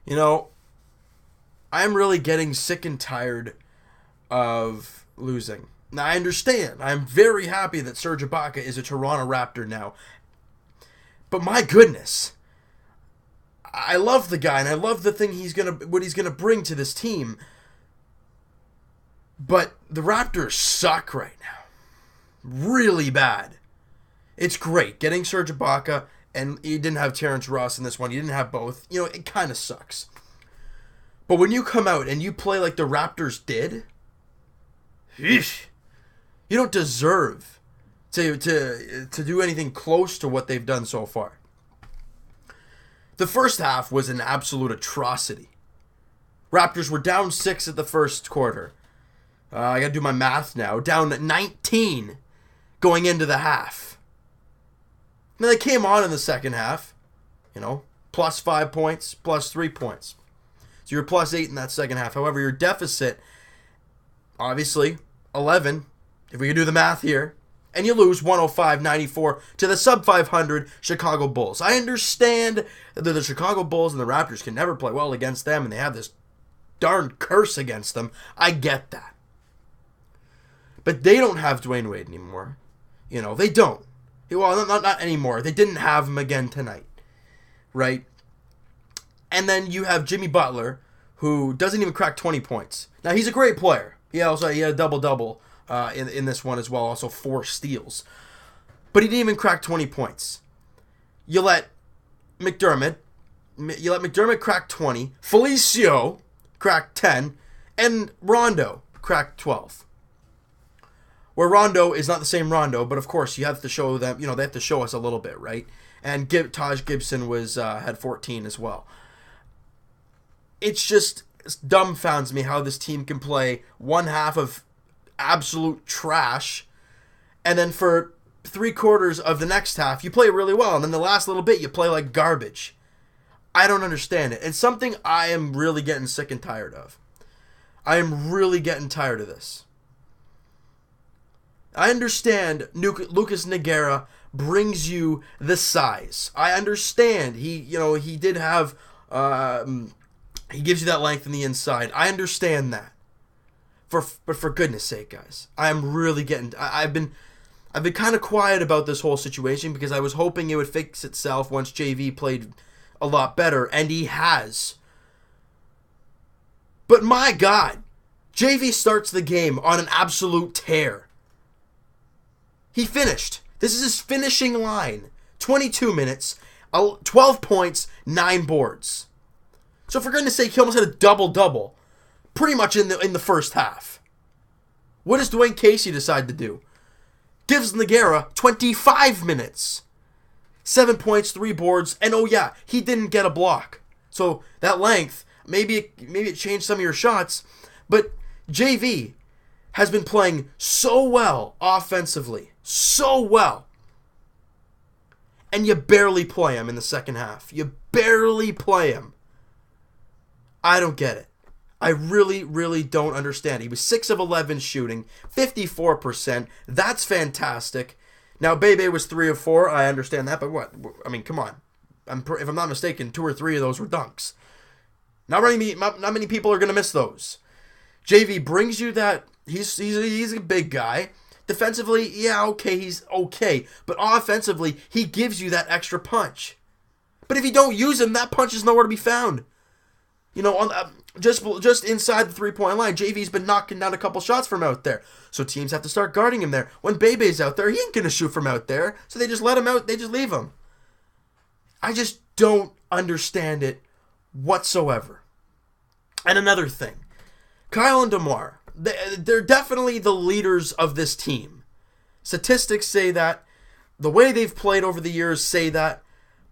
You know, I'm really getting sick and tired of losing. Now, I understand. I'm very happy that Serge Ibaka is a Toronto Raptor now. But my goodness, I love the guy and I love what he's gonna bring to this team. But the Raptors suck right now. Really bad. It's great getting Serge Ibaka, and you didn't have Terrence Ross in this one. You didn't have both. It kind of sucks. But when you come out and you play like the Raptors did, eesh, you don't deserve to do anything close to what they've done so far. The first half was an absolute atrocity. Raptors were down 6 at the first quarter. I got to do my math now. Down 19 going into the half. Now they came on in the second half. Plus 5 points, plus 3 points. So you're plus 8 in that second half. However, your deficit, obviously, 11, if we can do the math here, and you lose 105-94 to the sub-500 Chicago Bulls. I understand that the Chicago Bulls and the Raptors can never play well against them, and they have this darn curse against them. I get that. But they don't have Dwayne Wade anymore. They don't. Well, not anymore. They didn't have him again tonight. Right? And then you have Jimmy Butler, who doesn't even crack 20 points. Now, he's a great player. He had a double-double in this one as well. Also 4 steals. But he didn't even crack 20 points. You let McDermott crack 20. Felicio crack 10. And Rondo crack 12. Where Rondo is not the same Rondo, but of course you have to show them, they have to show us a little bit, right? And Taj Gibson had 14 as well. It dumbfounds me how this team can play one half of absolute trash, and then for 3/4 of the next half you play really well, and then the last little bit you play like garbage. I don't understand it. It's something I am really getting sick and tired of. I am really getting tired of this. I understand Lucas Nogueira brings you the size. I understand he did have he gives you that length in the inside. I understand that. But for goodness sake, guys, I'm really getting. I've been kind of quiet about this whole situation because I was hoping it would fix itself once JV played a lot better, and he has. But my God, JV starts the game on an absolute tear. He finished. This is his finishing line. 22 minutes, 12 points, 9 boards. So for goodness sake, he almost had a double-double. Pretty much in the first half. What does Dwayne Casey decide to do? Gives Nogueira 25 minutes. 7 points, 3 boards, and oh yeah, he didn't get a block. So that length, maybe it changed some of your shots, but JV has been playing so well offensively. So well. And you barely play him in the second half. You barely play him. I don't get it. I really, really don't understand. He was 6 of 11 shooting, 54%. That's fantastic. Now, Bebe was 3 of 4. I understand that, but what? I mean, come on. If I'm not mistaken, 2 or 3 of those were dunks. Not many people are going to miss those. JV brings you that. He's a big guy. Defensively, yeah, okay, he's okay. But offensively, he gives you that extra punch. But if you don't use him, that punch is nowhere to be found. Just inside the 3-point line, JV's been knocking down a couple shots from out there. So teams have to start guarding him there. When Bebe's out there, he ain't going to shoot from out there. So they just let him out. They just leave him. I just don't understand it whatsoever. And another thing. Kyle and DeMar. They're definitely the leaders of this team. Statistics say that. The way they've played over the years say that.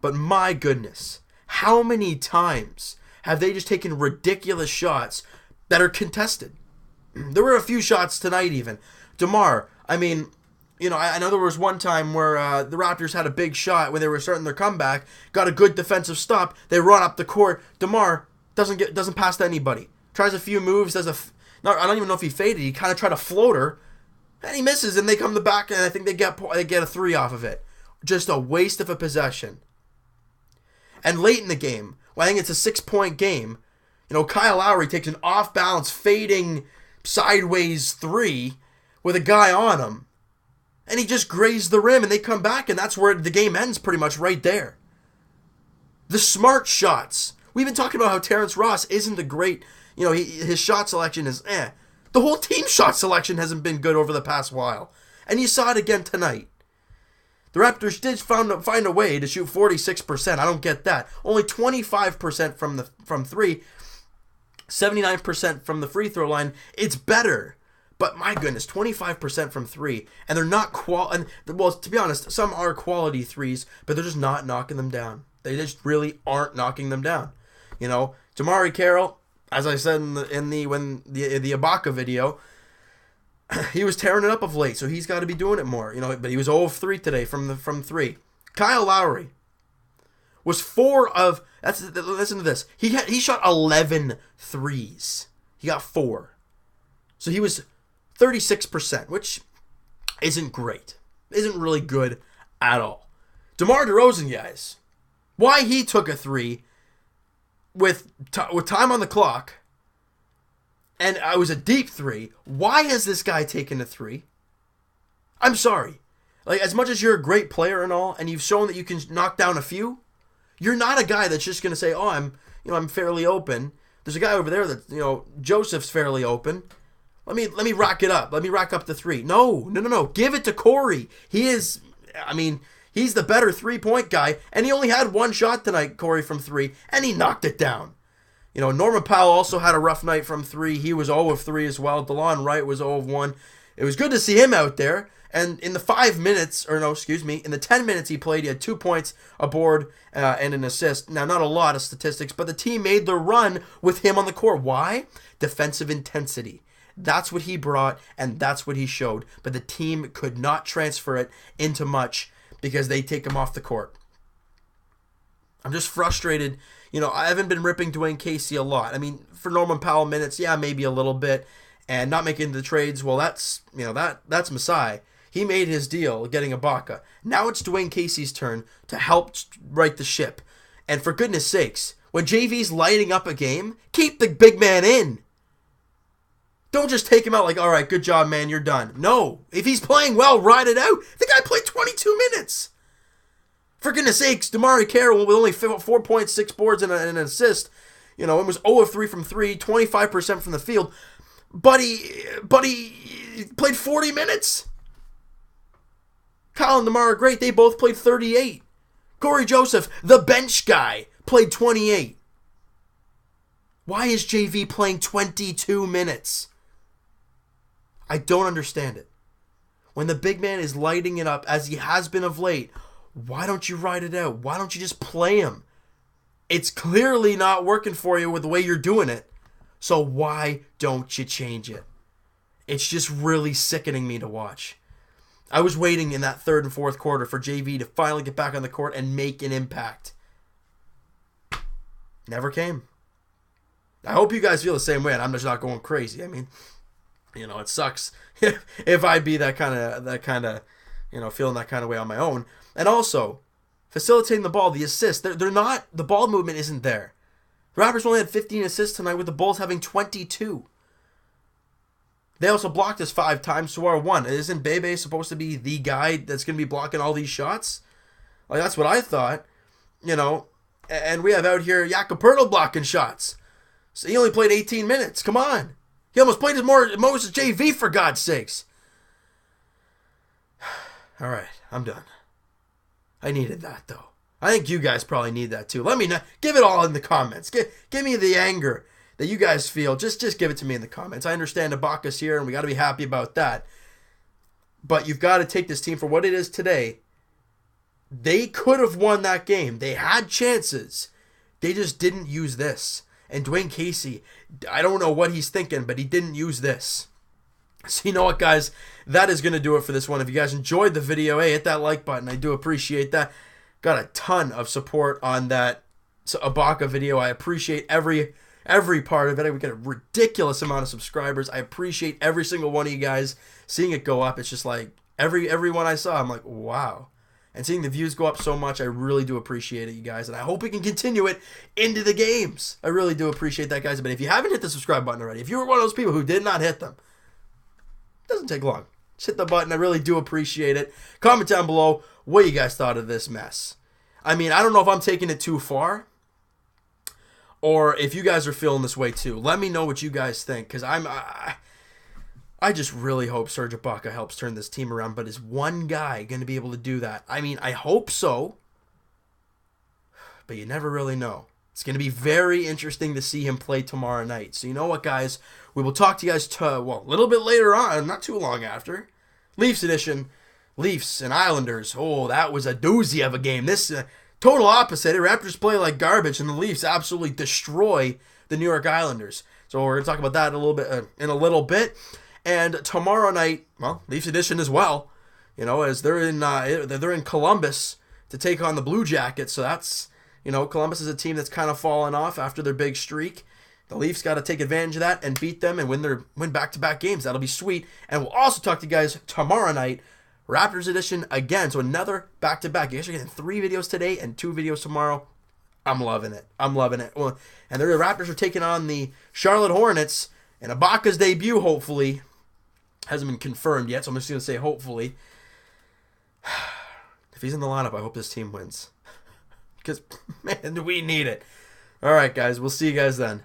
But my goodness, how many times have they just taken ridiculous shots that are contested? There were a few shots tonight even. DeMar, I mean, I know there was one time where the Raptors had a big shot when they were starting their comeback, got a good defensive stop, they run up the court. DeMar doesn't pass to anybody. Tries a few moves, I don't even know if he faded. He kind of tried a floater, and he misses, and they come back, and I think they get a 3 off of it. Just a waste of a possession. And late in the game, Well, I think it's a 6-point game. Kyle Lowry takes an off-balance, fading, sideways three with a guy on him. And he just grazed the rim, and they come back, and that's where the game ends pretty much right there. The smart shots. We've been talking about how Terrence Ross isn't a great, his shot selection is The whole team's shot selection hasn't been good over the past while. And you saw it again tonight. The Raptors did find a way to shoot 46%. I don't get that. Only 25% from three, 79% from the free throw line. It's better. But my goodness, 25% from three. And they're not to be honest, some are quality threes, but they're just not knocking them down. They just really aren't knocking them down. Damari Carroll, as I said in the Ibaka video, he was tearing it up of late, so he's got to be doing it more. But he was 0 of 3 today from three. Kyle Lowry was 4 of. Listen to this. He shot 11 threes. He got 4, so he was 36%, which isn't great. Isn't really good at all. DeMar DeRozan, guys, why he took a 3 with time on the clock, and it was a deep 3. Why has this guy taken a 3? I'm sorry. As much as you're a great player and all, and you've shown that you can knock down a few, you're not a guy that's just going to say, oh, I'm fairly open. There's a guy over there that, Joseph's fairly open. Let me rack it up. Let me rack up the 3. No. Give it to Corey. He's the better 3-point guy, and he only had 1 shot tonight, Corey, from 3, and he knocked it down. Norman Powell also had a rough night from 3. He was 0 of 3 as well. DeLon Wright was 0 of 1. It was good to see him out there. And in the 10 minutes he played, he had 2 points, a board, and an assist. Now, not a lot of statistics, but the team made the run with him on the court. Why? Defensive intensity. That's what he brought, and that's what he showed. But the team could not transfer it into much because they take him off the court. I'm just frustrated. I haven't been ripping Dwayne Casey a lot. For Norman Powell minutes, yeah, maybe a little bit. And not making the trades, well, that's Masai. He made his deal getting Ibaka. Now it's Dwayne Casey's turn to help right the ship. And for goodness sakes, when JV's lighting up a game, keep the big man in. Don't just take him out like, all right, good job, man, you're done. No. If he's playing well, ride it out. The guy played 22 minutes. For goodness sakes, Damari Carroll with only 4 points, 6 boards, and an assist. It was 0 of 3 from 3, 25% from the field. Buddy played 40 minutes. Kyle and DeMar are great. They both played 38. Corey Joseph, the bench guy, played 28. Why is JV playing 22 minutes? I don't understand it. When the big man is lighting it up, as he has been of late, why don't you ride it out? Why don't you just play him? It's clearly not working for you with the way you're doing it. So why don't you change it? It's just really sickening me to watch. I was waiting in that third and fourth quarter for JV to finally get back on the court and make an impact. Never came. I hope you guys feel the same way, and I'm just not going crazy. It sucks if I'd be that kind of, feeling that kind of way on my own. And also, facilitating the ball, the assists, they're not, the ball movement isn't there. The Raptors only had 15 assists tonight, with the Bulls having 22. They also blocked us 5 times to our 1. Isn't Bebe supposed to be the guy that's going to be blocking all these shots? That's what I thought, And we have out here Jakob Poeltl blocking shots. So he only played 18 minutes. Come on. He almost played as most as JV, for God's sakes. All right, I'm done. I needed that, though. I think you guys probably need that, too. Let me know. Give it all in the comments. Give me the anger that you guys feel. Just give it to me in the comments. I understand Ibaka's here, and we got to be happy about that. But you've got to take this team for what it is today. They could have won that game. They had chances. They just didn't use this. And Dwayne Casey, I don't know what he's thinking, but he didn't use this. So you know what, guys? That is going to do it for this one. If you guys enjoyed the video, hey, hit that like button. I do appreciate that. Got a ton of support on that Ibaka video. I appreciate every part of it. We got a ridiculous amount of subscribers. I appreciate every single one of you guys seeing it go up. It's just like every one I saw, I'm like, wow. and seeing the views go up so much. I really do appreciate it, you guys, and I hope we can continue it into the games. I really do appreciate that, guys. But if you haven't hit the subscribe button already, if you were one of those people who did not hit them, it doesn't take long. Just hit the button. I really do appreciate it. Comment down below what you guys thought of this mess. I mean, I don't know if I'm taking it too far, or if you guys are feeling this way too. Let me know what you guys think, because I just really hope Serge Ibaka helps turn this team around. But is one guy going to be able to do that? I mean, I hope so, but you never really know. It's going to be very interesting to see him play tomorrow night. So you know what, guys? We will talk to you guys a little bit later on, not too long after. Leafs edition, Leafs and Islanders. Oh, that was a doozy of a game. This total opposite. The Raptors play like garbage, and the Leafs absolutely destroy the New York Islanders. So we're going to talk about that in a little bit. And tomorrow night, well, Leafs edition as well. You know, as they're in Columbus to take on the Blue Jackets. So that's, you know, Columbus is a team that's kind of fallen off after their big streak. The Leafs got to take advantage of that and beat them and win back-to-back games. That'll be sweet. And we'll also talk to you guys tomorrow night, Raptors edition again. So another back-to-back. You guys are getting 3 videos today and 2 videos tomorrow. I'm loving it. Well, and the Raptors are taking on the Charlotte Hornets. And Ibaka's debut, hopefully, hasn't been confirmed yet. So I'm just going to say hopefully. If he's in the lineup, I hope this team wins. Because, man, we need it. All right, guys. We'll see you guys then.